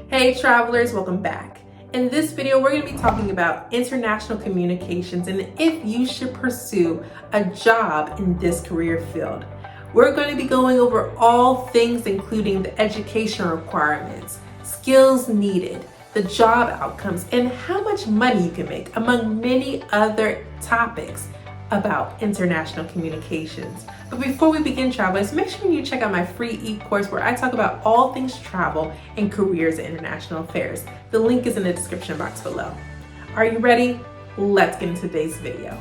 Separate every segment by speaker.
Speaker 1: Hey travelers, welcome back. In this video, we're going to be talking about international communications and if you should pursue a job in this career field. We're going to be going over all things including the education requirements, skills needed, the job outcomes, and how much money you can make, among many other topics about international communications. But before we begin, travelers, make sure you check out my free e-course where I talk about all things travel and careers in international affairs. The link is in the description box below. Are you ready? Let's get into today's video.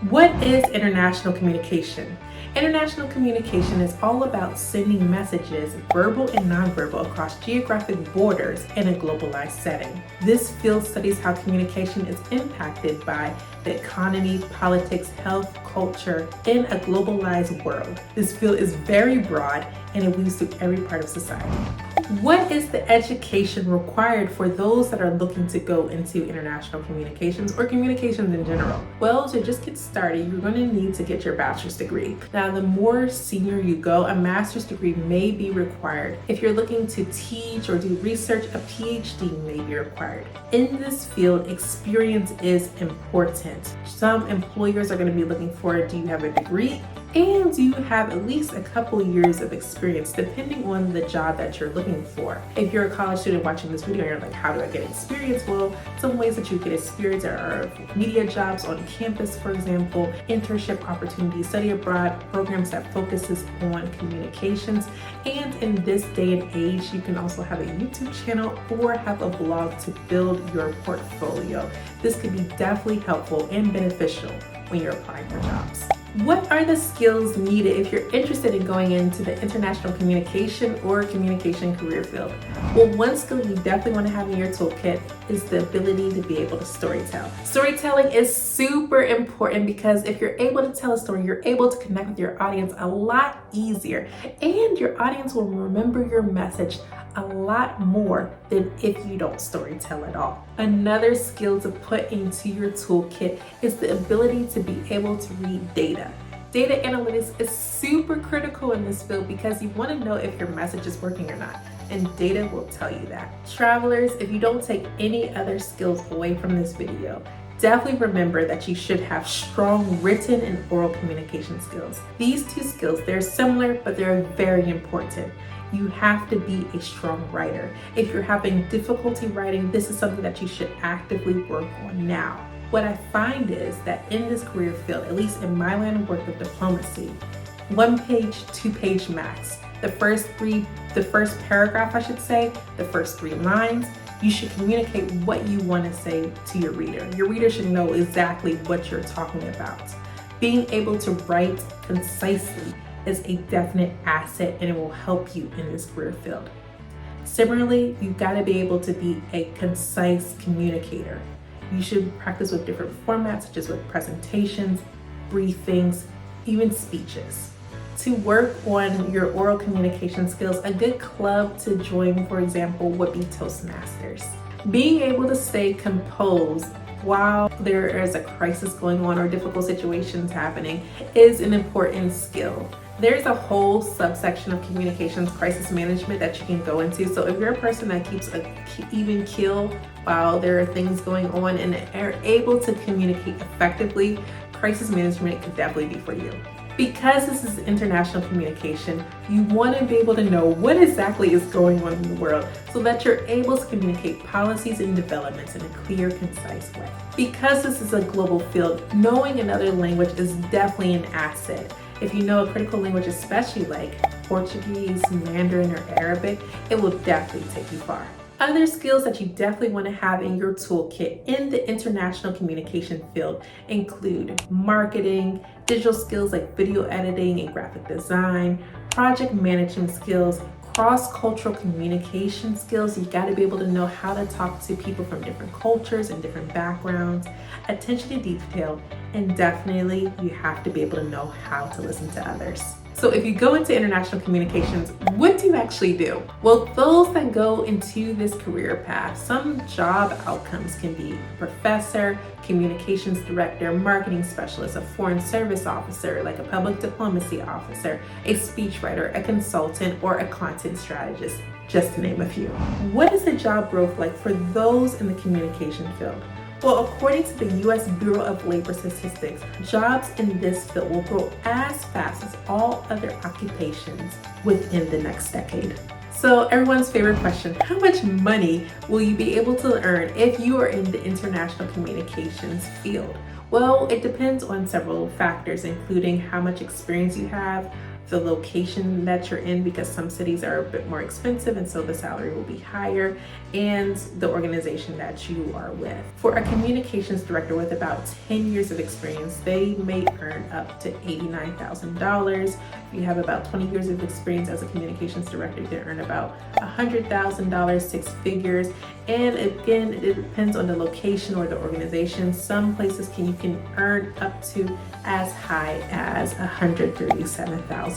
Speaker 1: What is international communication? International communication is all about sending messages, verbal and nonverbal, across geographic borders in a globalized setting. This field studies how communication is impacted by the economy, politics, health, culture in a globalized world. This field is very broad and it weaves through every part of society. What is the education required for those that are looking to go into international communications or communications in general? Well, to just get started, you're going to need to get your bachelor's degree. Now, the more senior you go, a master's degree may be required. If you're looking to teach or do research, a PhD may be required. In this field, experience is important. Some employers are going to be looking for, do you have a degree? And do you have at least a couple years of experience, depending on the job that you're looking for. If you're a college student watching this video and you're like, how do I get experience? Well, some ways that you get experience are media jobs on campus, for example, internship opportunities, study abroad, programs that focuses on communications. And in this day and age, you can also have a YouTube channel or have a blog to build your portfolio. This could be definitely helpful and beneficial when you're applying for jobs. What are the skills needed if you're interested in going into the international communication or communication career field? Well, one skill you definitely want to have in your toolkit is the ability to be able to storytell. Storytelling is super important because if you're able to tell a story, you're able to connect with your audience a lot easier, and your audience will remember your message a lot more than if you don't storytell at all. Another skill to put into your toolkit is the ability to be able to read data. Data analytics is super critical in this field because you want to know if your message is working or not, and data will tell you that. Travelers, if you don't take any other skills away from this video, definitely remember that you should have strong written and oral communication skills. These two skills, they're similar, but they're very important. You have to be a strong writer. If you're having difficulty writing, this is something that you should actively work on now. What I find is that in this career field, at least in my line of work with diplomacy, 1 page, 2 page max. The first paragraph, I should say, the first 3 lines, you should communicate what you want to say to your reader. Your reader should know exactly what you're talking about. Being able to write concisely is a definite asset and it will help you in this career field. Similarly, you've got to be able to be a concise communicator. You should practice with different formats such as with presentations, briefings, even speeches. To work on your oral communication skills, a good club to join, for example, would be Toastmasters. Being able to stay composed while there is a crisis going on or difficult situations happening is an important skill. There's a whole subsection of communications crisis management that you can go into. So if you're a person that keeps an even keel while there are things going on and are able to communicate effectively, crisis management could definitely be for you. Because this is international communication, you want to be able to know what exactly is going on in the world so that you're able to communicate policies and developments in a clear, concise way. Because this is a global field, knowing another language is definitely an asset. If you know a critical language, especially like Portuguese, Mandarin, or Arabic, it will definitely take you far. Other skills that you definitely want to have in your toolkit in the international communication field include marketing, digital skills like video editing and graphic design, project management skills, cross-cultural communication skills. You got to be able to know how to talk to people from different cultures and different backgrounds, attention to detail, and definitely you have to be able to know how to listen to others. So if you go into international communications, what do you actually do? Well, those that go into this career path, some job outcomes can be professor, communications director, marketing specialist, a foreign service officer, like a public diplomacy officer, a speechwriter, a consultant, or a content strategist, just to name a few. What is the job growth like for those in the communication field? Well, according to the U.S. Bureau of Labor Statistics, jobs in this field will grow as fast as all other occupations within the next decade. So everyone's favorite question, how much money will you be able to earn if you are in the international communications field? Well, it depends on several factors, including how much experience you have, the location that you're in, because some cities are a bit more expensive and so the salary will be higher, and the organization that you are with. For a communications director with about 10 years of experience, they may earn up to $89,000. If you have about 20 years of experience as a communications director, you can earn about $100,000, 6 figures. And again, it depends on the location or the organization. Some places you can earn up to as high as $137,000.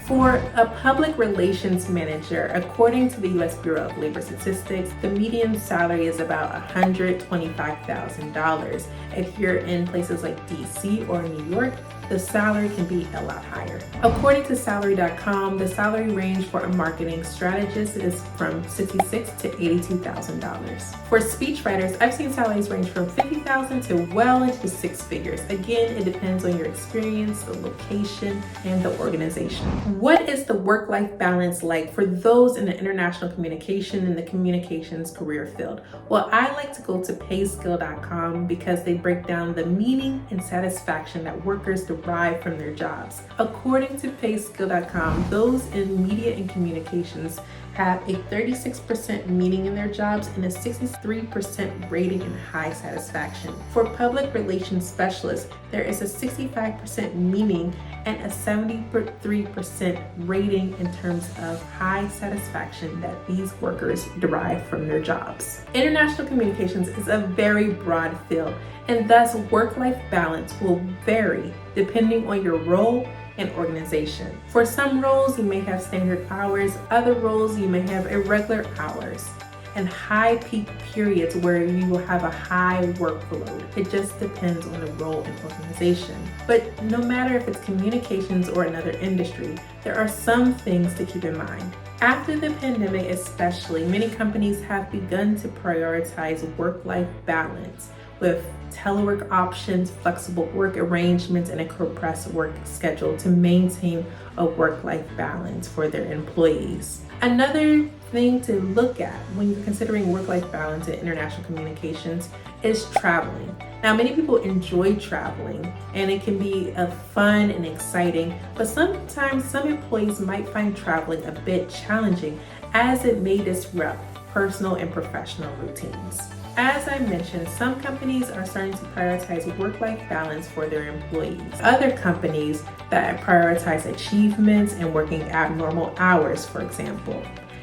Speaker 1: For a public relations manager, according to the U.S. Bureau of Labor Statistics, the median salary is about $125,000. If you're in places like DC or New York, the salary can be a lot higher. According to salary.com, the salary range for a marketing strategist is from $66,000 to $82,000. For speechwriters, I've seen salaries range from $50,000 to well into 6 figures. Again, it depends on your experience, the location, and the organization. What is the work-life balance like for those in the international communication and the communications career field? Well, I like to go to payskill.com because they break down the meaning and satisfaction that workers derive from their jobs. According to payskill.com, those in media and communications have a 36% meaning in their jobs and a 63% rating in high satisfaction. For public relations specialists, there is a 65% meaning and a 73% rating in terms of high satisfaction that these workers derive from their jobs. International communications is a very broad field, and thus work-life balance will vary depending on your role and organization. For some roles, you may have standard hours. Other roles, you may have irregular hours and high peak periods where you will have a high workload. It just depends on the role and organization. But no matter if it's communications or another industry, there are some things to keep in mind. After the pandemic especially, many companies have begun to prioritize work-life balance with telework options, flexible work arrangements, and a compressed work schedule to maintain a work-life balance for their employees. Another thing to look at when you're considering work-life balance in international communications is traveling. Now, many people enjoy traveling and it can be fun and exciting, but sometimes some employees might find traveling a bit challenging as it may disrupt personal and professional routines. As I mentioned, some companies are starting to prioritize work-life balance for their employees. Other companies that prioritize achievements and working abnormal hours, for example.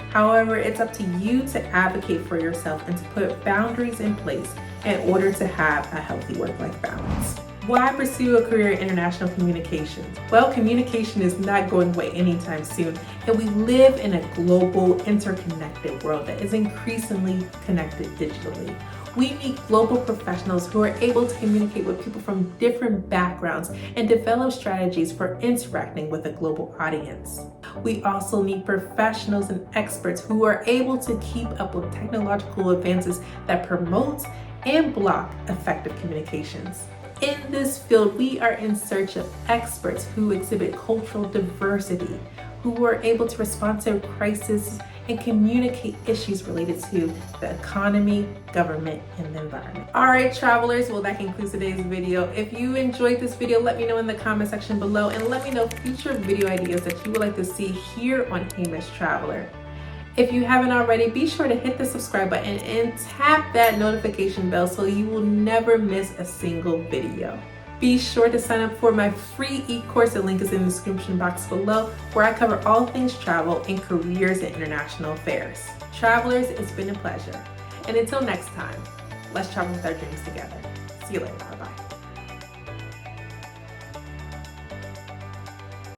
Speaker 1: However, it's up to you to advocate for yourself and to put boundaries in place in order to have a healthy work-life balance. Why pursue a career in international communications? Well, communication is not going away anytime soon, and we live in a global, interconnected world that is increasingly connected digitally. We need global professionals who are able to communicate with people from different backgrounds and develop strategies for interacting with a global audience. We also need professionals and experts who are able to keep up with technological advances that promote and block effective communications. In this field, we are in search of experts who exhibit cultural diversity, who are able to respond to crises and communicate issues related to the economy, government, and the environment. All right, travelers, well, that concludes today's video. If you enjoyed this video, let me know in the comment section below and let me know future video ideas that you would like to see here on Hamish Traveler. If you haven't already, be sure to hit the subscribe button and tap that notification bell so you will never miss a single video. Be sure to sign up for my free e-course. The link is in the description box below, where I cover all things travel and careers in international affairs. Travelers, it's been a pleasure. And until next time, let's travel with our dreams together. See you later. Bye-bye.